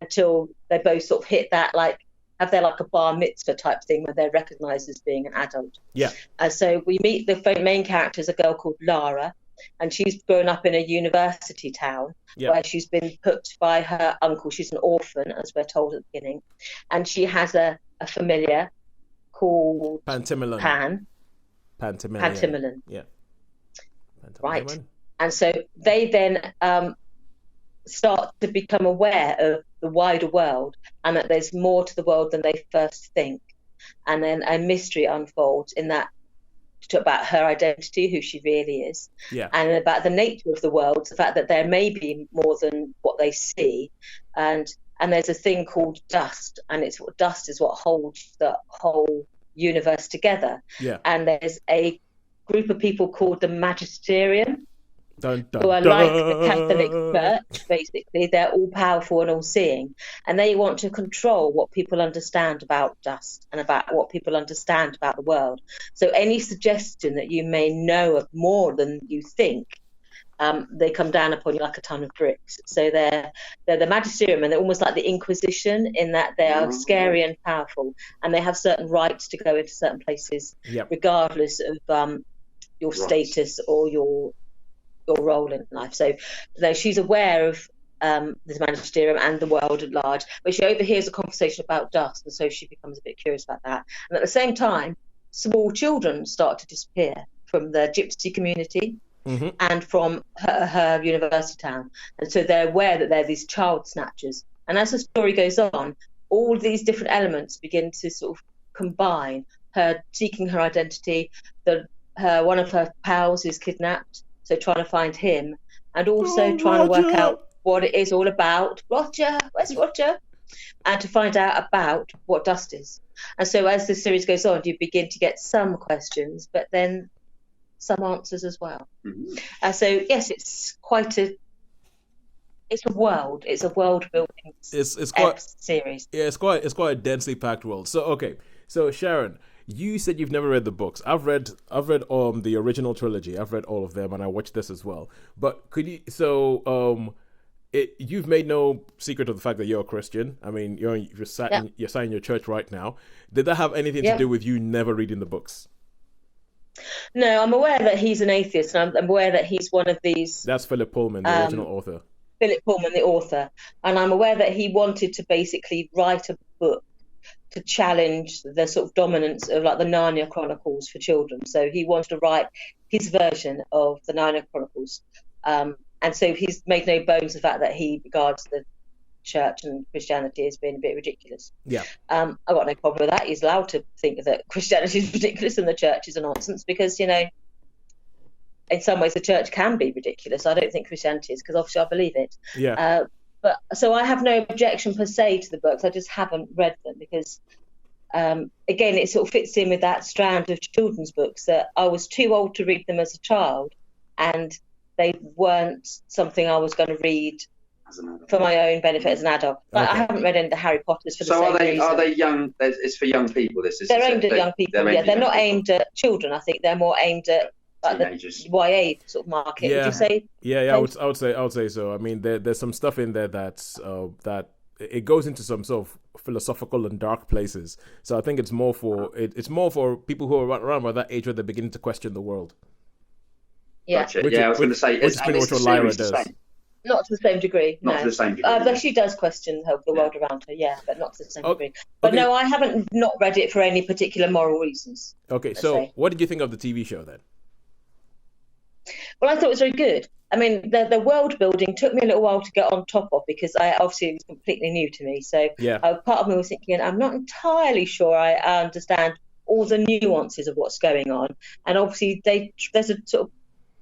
until they both sort of hit that, like, have their like a bar mitzvah type thing where they're recognised as being an adult. Yeah. So we meet the main character is a girl called Lara, and she's grown up in a university town where she's been put by her uncle. She's an orphan, as we're told at the beginning, and she has a familiar called Pantimillan. Pantimillan. Yeah. Right. And so they then start to become aware of the wider world, and that there's more to the world than they first think. And then a mystery unfolds in that, about her identity, who she really is, and about the nature of the world, the fact that there may be more than what they see, and there's a thing called dust, and dust is what holds the whole universe together. And there's a group of people called the Magisterium, who are like the Catholic Church, basically. They're all powerful and all seeing, and they want to control what people understand about dust and about what people understand about the world. So any suggestion that you may know of more than you think, they come down upon you like a ton of bricks. So they're the Magisterium, and they're almost like the Inquisition in that they are scary and powerful, and they have certain rights to go into certain places, regardless of your status or your role in life. So she's aware of this Magisterium and the world at large, but she overhears a conversation about dust, and so she becomes a bit curious about that. And at the same time, small children start to disappear from the gypsy community and from her university town, and so they're aware that they're these child snatchers. And as the story goes on, all these different elements begin to sort of combine. Her seeking her identity, one of her pals is kidnapped, so trying to find him, and also trying to work out what it is all about. Roger, where's Roger? And to find out about what dust is. And so as the series goes on, you begin to get some questions, but then some answers as well. Mm-hmm. So yes, it's a world building It's quite series. Yeah, it's quite a densely packed world. So okay, so Sharon, you said you've never read the books. I've read the original trilogy. I've read all of them, and I watched this as well. But could you you've made no secret of the fact that you're a Christian. I mean, you're sat in your church right now. Did that have anything to do with you never reading the books? No, I'm aware that he's an atheist, and I'm aware that he's one of these. That's Philip Pullman, the original author. Philip Pullman, the author, and I'm aware that he wanted to basically write a book to challenge the sort of dominance of like the Narnia Chronicles for children. So he wanted to write his version of the Narnia Chronicles. And so he's made no bones of the fact that he regards the church and Christianity as being a bit ridiculous. Yeah. I've got no problem with that. He's allowed to think that Christianity is ridiculous and the church is a nonsense because, in some ways the church can be ridiculous. I don't think Christianity is because obviously I believe it. Yeah. But so I have no objection per se to the books. I just haven't read them because, again, it sort of fits in with that strand of children's books that I was too old to read them as a child and they weren't something I was going to read for my own benefit as an adult. But I haven't read any of the Harry Potters for the same reason. So are they young? It's for young people. They're aimed at young people. They're not aimed at children. I think they're more aimed at teenagers. The YA sort of market. Would you say? Yeah. I would say so. I mean, there's some stuff in there that's that it goes into some sort of philosophical and dark places. So I think it's more for people who are around by that age where they're beginning to question the world. Yeah. Gotcha. I was going to say, it's pretty much what Lyra does. Not to the same degree. Not to the same degree. But she does question the world around her, but not to the same degree. But no, I haven't not read it for any particular moral reasons. Okay, so what did you think of the TV show then? Well, I thought it was very good. I mean, the world building took me a little while to get on top of because it was completely new to me. So part of me was thinking, I'm not entirely sure I understand all the nuances of what's going on. And obviously, there's a sort of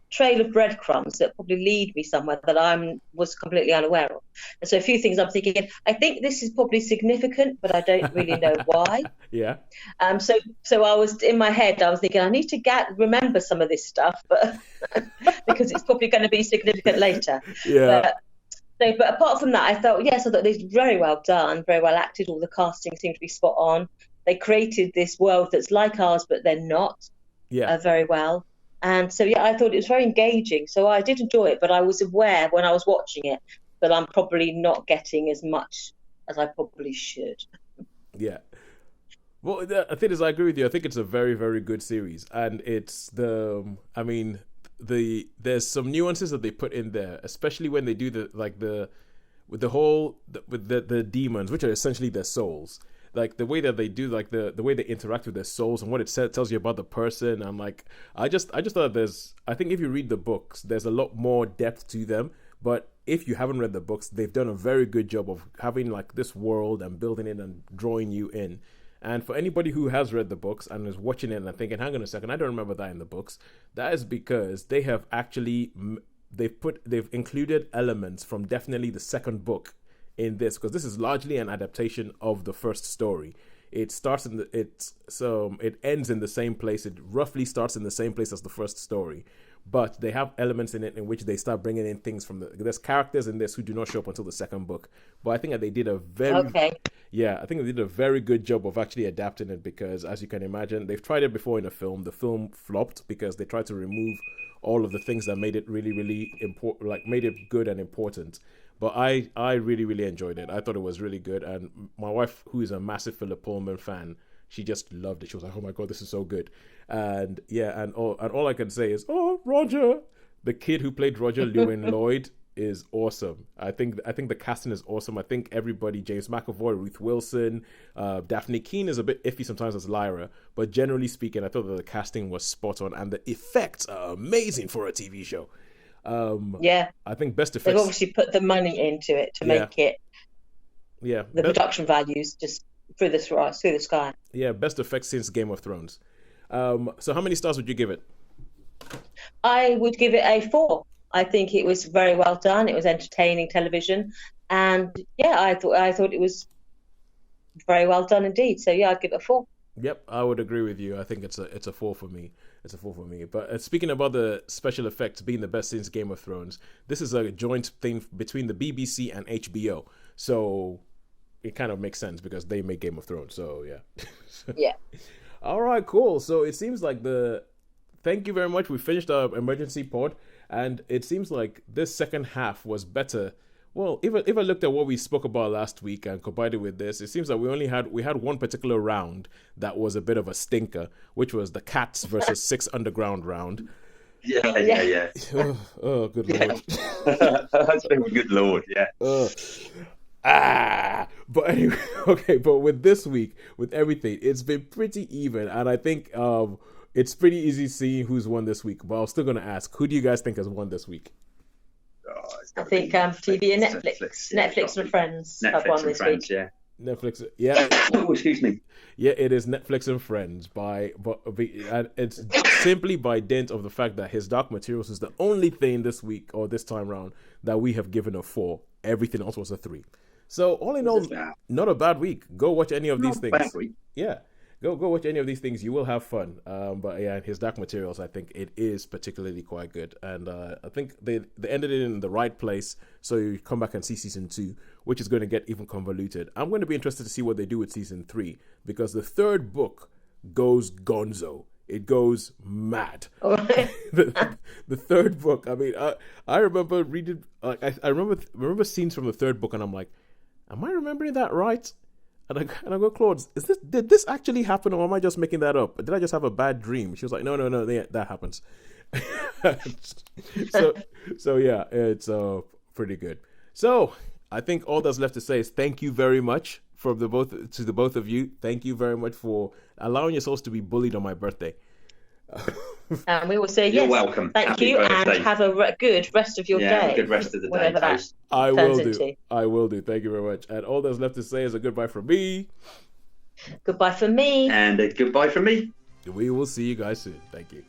trail of breadcrumbs that probably lead me somewhere that I was completely unaware of. And so a few things I'm thinking, I think this is probably significant, but I don't really know why. Yeah. So I was in my head, I was thinking I need to remember some of this stuff, but because it's probably going to be significant later. Yeah. But apart from that, I thought this was very well done, very well acted. All the casting seemed to be spot on. They created this world that's like ours, but they're not. Very well. And so, I thought it was very engaging. So I did enjoy it, but I was aware when I was watching it that I'm probably not getting as much as I probably should. Yeah. Well, the thing is, I agree with you. I think it's a very, very good series. And it's there's some nuances that they put in there, especially when they do the demons, which are essentially their souls. Like the way that they do, like the way they interact with their souls and what it tells you about the person. I'm like, I just thought I think if you read the books, there's a lot more depth to them. But if you haven't read the books, they've done a very good job of having like this world and building it and drawing you in. And for anybody who has read the books and is watching it and thinking, hang on a second, I don't remember that in the books. That is because they have actually, they've included elements from definitely the second book in this, because this is largely an adaptation of the first story. It ends in the same place. It roughly starts in the same place as the first story, but they have elements in it in which they start bringing in things from there's characters in this who do not show up until the second book. But I think that they did a very good job of actually adapting it, because as you can imagine, they've tried it before in a film. The film flopped because they tried to remove all of the things that made it really, really important, like made it good and important. But I really, really enjoyed it. I thought it was really good. And my wife, who is a massive Philip Pullman fan, she just loved it. She was like, oh my God, this is so good. And all I can say is, oh, Roger. The kid who played Roger, Llewyn Lloyd, is awesome. I think the casting is awesome. I think everybody, James McAvoy, Ruth Wilson, Daphne Keane is a bit iffy sometimes as Lyra. But generally speaking, I thought that the casting was spot on. And the effects are amazing for a TV show. I think best effects. They've obviously put the money into it to make it. Yeah. The production values just through the sky. Yeah, best effects since Game of Thrones. So how many stars would you give it? I would give it a 4. I think it was very well done. It was entertaining television, and yeah, I thought it was very well done indeed. So yeah, I'd give it a 4. Yep, I would agree with you. I think it's a 4 for me. It's a 4 for me. But speaking about the special effects being the best since Game of Thrones, this is a joint thing between the BBC and HBO. So it kind of makes sense because they make Game of Thrones. So yeah. Yeah. All right, cool. So it seems like thank you very much. We finished our emergency pod, and it seems like this second half was better. Well, if I looked at what we spoke about last week and combined it with this, it seems that we had one particular round that was a bit of a stinker, which was the Cats versus Six Underground round. Yeah. Oh, good lord. That's been a good lord, yeah. But anyway, okay. But with this week, with everything, it's been pretty even, and I think it's pretty easy seeing who's won this week. But I'm still gonna ask, who do you guys think has won this week? I think TV and Netflix and Friends have won this week. Yeah. Netflix, yeah. Oh, excuse me. Yeah, it is Netflix and Friends and it's simply by dint of the fact that his Dark Materials is the only thing this week or this time round that we have given a 4. Everything else was a 3. So all in all, not a bad week. Go watch any of these things. Bad week. Yeah. Go watch any of these things. You will have fun. But yeah, his Dark Materials, I think it is particularly quite good. And I think they ended it in the right place. So you come back and see season 2, which is going to get even convoluted. I'm going to be interested to see what they do with season 3, because the third book goes gonzo. It goes mad. The third book. I mean, I remember reading. I remember scenes from the third book, and I'm like, am I remembering that right? And I go, Claude, did this actually happen, or am I just making that up? Did I just have a bad dream? She was like, no, that happens. so yeah, it's pretty good. So I think all that's left to say is thank you very much to the both of you. Thank you very much for allowing yourselves to be bullied on my birthday. And we will say You're yes. welcome. Thank Happy you, birthday. and have a good rest of your day. Have a good rest of the day. Whatever that I turns will do. into. I will do. Thank you very much. And all that's left to say is a goodbye from me. Goodbye from me. And a goodbye from me. We will see you guys soon. Thank you.